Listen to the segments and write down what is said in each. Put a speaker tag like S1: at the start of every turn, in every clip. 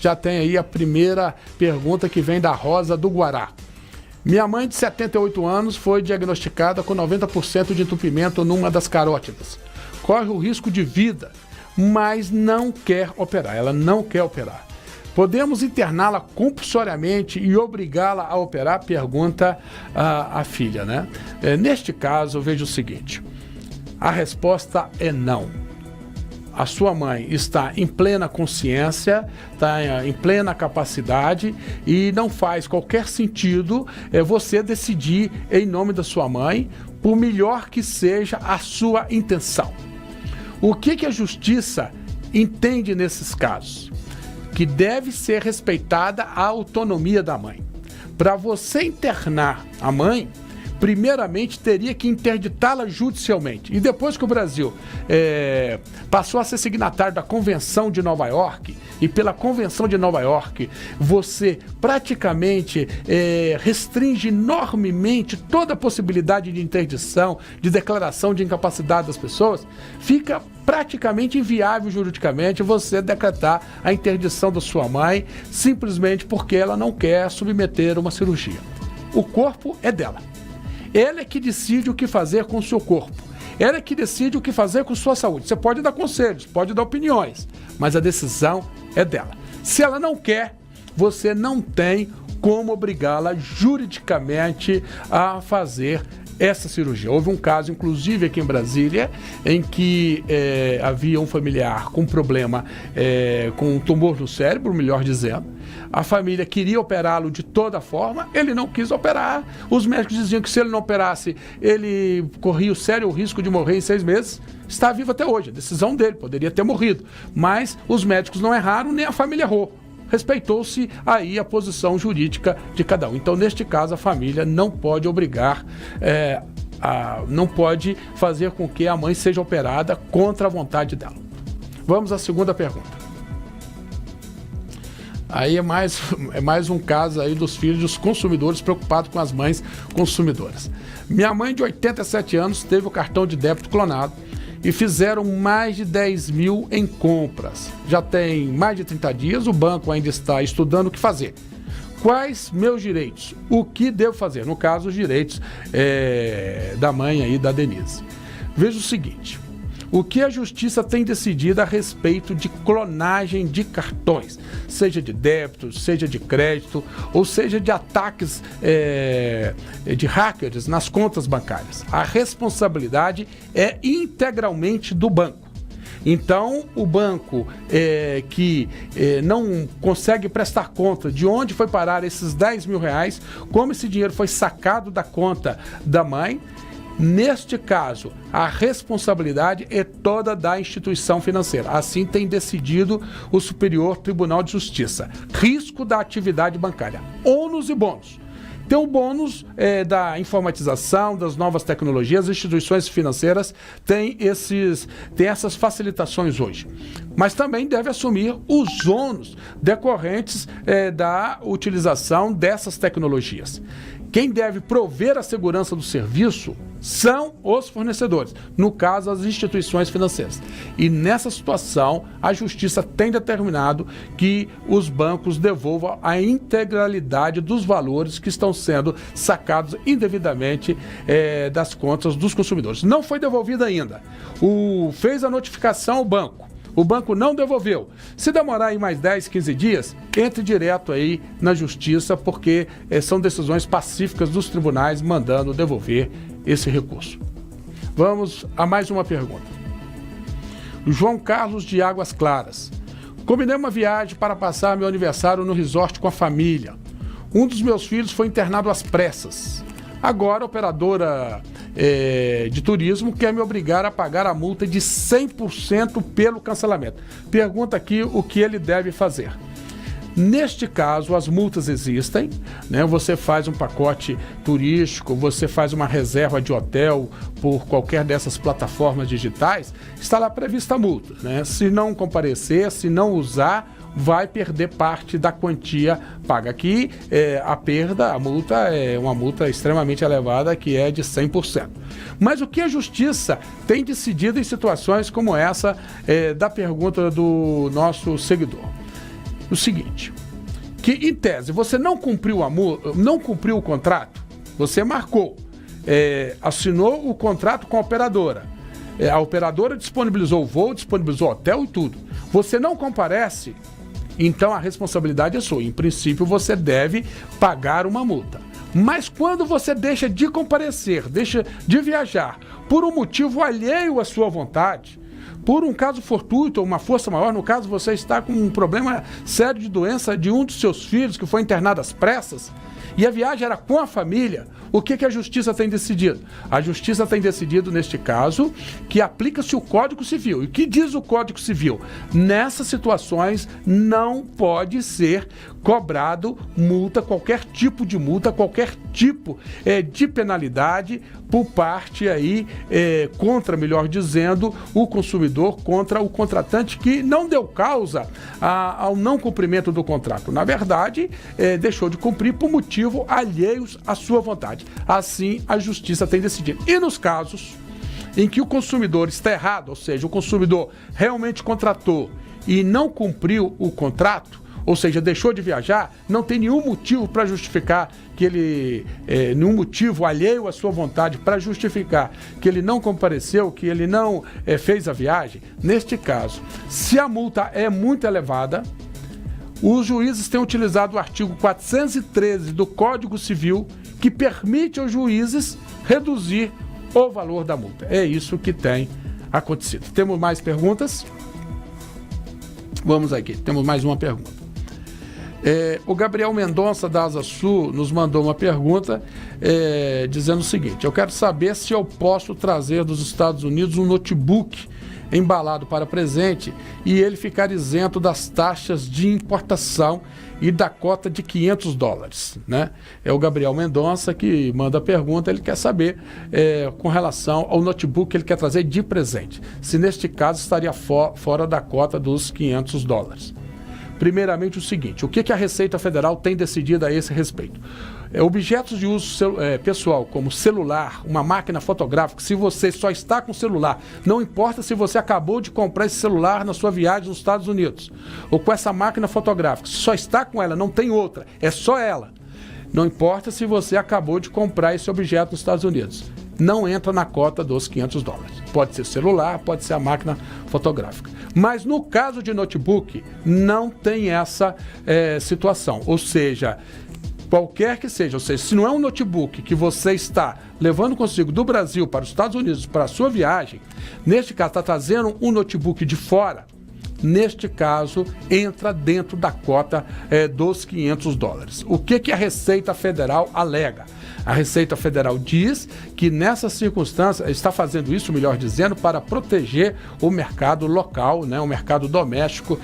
S1: Já tem aí a primeira pergunta que vem da Rosa do Guará. Minha mãe de 78 anos foi diagnosticada com 90% de entupimento numa das carótidas. Corre o risco de vida, mas não quer operar. Ela não quer operar. Podemos interná-la compulsoriamente e obrigá-la a operar? Pergunta a filha, né? Neste caso, veja o seguinte. A resposta é não. A sua mãe está em plena consciência, está em plena capacidade e não faz qualquer sentido você decidir em nome da sua mãe, por melhor que seja a sua intenção. O que a justiça entende nesses casos? Que deve ser respeitada a autonomia da mãe. Para você internar a mãe, primeiramente teria que interditá-la judicialmente. E depois que o Brasil passou a ser signatário da Convenção de Nova York, e pela Convenção de Nova York, você praticamente restringe enormemente toda a possibilidade de interdição, de declaração de incapacidade das pessoas, fica praticamente inviável juridicamente você decretar a interdição da sua mãe simplesmente porque ela não quer submeter uma cirurgia. O corpo é dela. Ela é que decide o que fazer com o seu corpo. Ela é que decide o que fazer com sua saúde. Você pode dar conselhos, pode dar opiniões, mas a decisão é dela. Se ela não quer, você não tem como obrigá-la juridicamente a fazer essa cirurgia. Houve um caso, inclusive aqui em Brasília, em que havia um familiar com problema, com um tumor no cérebro, melhor dizendo. A família queria operá-lo de toda forma, ele não quis operar. Os médicos diziam que se ele não operasse, ele corria o sério risco de morrer em 6 meses. Está vivo até hoje, a decisão dele, poderia ter morrido. Mas os médicos não erraram, nem a família errou. Respeitou-se aí a posição jurídica de cada um. Então, neste caso, a família não pode obrigar, não pode fazer com que a mãe seja operada contra a vontade dela. Vamos à segunda pergunta. Aí é mais um caso aí dos filhos dos consumidores preocupados com as mães consumidoras. Minha mãe de 87 anos teve o cartão de débito clonado e fizeram mais de 10 mil em compras. Já tem mais de 30 dias, o banco ainda está estudando o que fazer. Quais meus direitos? O que devo fazer? No caso, os direitos da mãe aí, da Denise. Veja o seguinte. O que a justiça tem decidido a respeito de clonagem de cartões, seja de débito, seja de crédito, ou seja de ataques de hackers nas contas bancárias? A responsabilidade é integralmente do banco. Então, o banco que não consegue prestar conta de onde foi parar esses 10 mil reais, como esse dinheiro foi sacado da conta da mãe, neste caso, a responsabilidade é toda da instituição financeira. Assim tem decidido o Superior Tribunal de Justiça. Risco da atividade bancária. Ônus e bônus. Tem o bônus da informatização, das novas tecnologias, as instituições financeiras têm essas facilitações hoje. Mas também deve assumir os ônus decorrentes da utilização dessas tecnologias. Quem deve prover a segurança do serviço são os fornecedores, no caso, as instituições financeiras. E nessa situação, a Justiça tem determinado que os bancos devolvam a integralidade dos valores que estão sendo sacados indevidamente das contas dos consumidores. Não foi devolvido ainda. Fez a notificação ao banco. O banco não devolveu. Se demorar aí mais 10, 15 dias, entre direto aí na justiça, porque são decisões pacíficas dos tribunais mandando devolver esse recurso. Vamos a mais uma pergunta. João Carlos de Águas Claras. Combinei uma viagem para passar meu aniversário no resort com a família. Um dos meus filhos foi internado às pressas. Agora, a operadora de turismo quer me obrigar a pagar a multa de 100% pelo cancelamento. Pergunta aqui o que ele deve fazer. Neste caso, as multas existem, né? Você faz um pacote turístico, você faz uma reserva de hotel por qualquer dessas plataformas digitais, está lá prevista a multa, né? Se não comparecer, se não usar, vai perder parte da quantia paga. Aqui, a multa é uma multa extremamente elevada, que é de 100%. Mas o que a Justiça tem decidido em situações como essa da pergunta do nosso seguidor? o seguinte, que em tese você não cumpriu não cumpriu o contrato, você marcou, assinou o contrato com a operadora, a operadora disponibilizou o voo, disponibilizou o hotel e tudo, você não comparece, então a responsabilidade é sua, em princípio você deve pagar uma multa. Mas quando você deixa de comparecer, deixa de viajar por um motivo alheio à sua vontade, por um caso fortuito ou uma força maior, no caso você está com um problema sério de doença de um dos seus filhos que foi internado às pressas, e a viagem era com a família, o que a Justiça tem decidido? A Justiça tem decidido, neste caso, que aplica-se o Código Civil. E o que diz o Código Civil? Nessas situações não pode ser cobrado multa, qualquer tipo de multa, qualquer tipo de penalidade por parte aí, contra, melhor dizendo, o consumidor, contra o contratante que não deu causa ao não cumprimento do contrato. Na verdade, deixou de cumprir por motivos alheios à sua vontade. Assim, a Justiça tem decidido. E nos casos em que o consumidor está errado, ou seja, o consumidor realmente contratou e não cumpriu o contrato, ou seja, deixou de viajar, não tem nenhum motivo para justificar que ele, nenhum motivo alheio à sua vontade para justificar que ele não compareceu, que ele não fez a viagem. Neste caso, se a multa é muito elevada, os juízes têm utilizado o artigo 413 do Código Civil, que permite aos juízes reduzir o valor da multa. É isso que tem acontecido. Temos mais perguntas? Vamos aqui, temos mais uma pergunta. O Gabriel Mendonça, da Asa Sul, nos mandou uma pergunta dizendo o seguinte: eu quero saber se eu posso trazer dos Estados Unidos um notebook embalado para presente e ele ficar isento das taxas de importação e da cota de $500, né? É o Gabriel Mendonça que manda a pergunta, ele quer saber com relação ao notebook que ele quer trazer de presente, se neste caso estaria fora da cota dos $500. Primeiramente o seguinte, o que a Receita Federal tem decidido a esse respeito? Objetos de uso pessoal, como celular, uma máquina fotográfica, se você só está com celular, não importa se você acabou de comprar esse celular na sua viagem nos Estados Unidos, ou com essa máquina fotográfica, se só está com ela, não tem outra, é só ela. Não importa se você acabou de comprar esse objeto nos Estados Unidos, não entra na cota dos $500. Pode ser celular, pode ser a máquina fotográfica. Mas no caso de notebook, não tem essa situação. Ou seja, qualquer que seja, ou seja, se não é um notebook que você está levando consigo do Brasil para os Estados Unidos para a sua viagem, neste caso está trazendo um notebook de fora, neste caso entra dentro da cota dos $500. O que a Receita Federal alega? A Receita Federal diz que nessa circunstância está fazendo isso, melhor dizendo, para proteger o mercado local, né, o mercado doméstico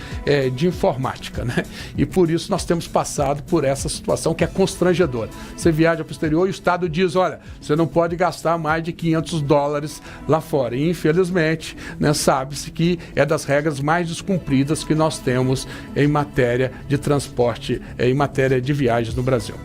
S1: de informática, né? E por isso nós temos passado por essa situação que é constrangedora. Você viaja para o exterior e o Estado diz, olha, você não pode gastar mais de $500 lá fora. E infelizmente, né, sabe-se que é das regras mais descumpridas que nós temos em matéria de transporte, em matéria de viagens no Brasil.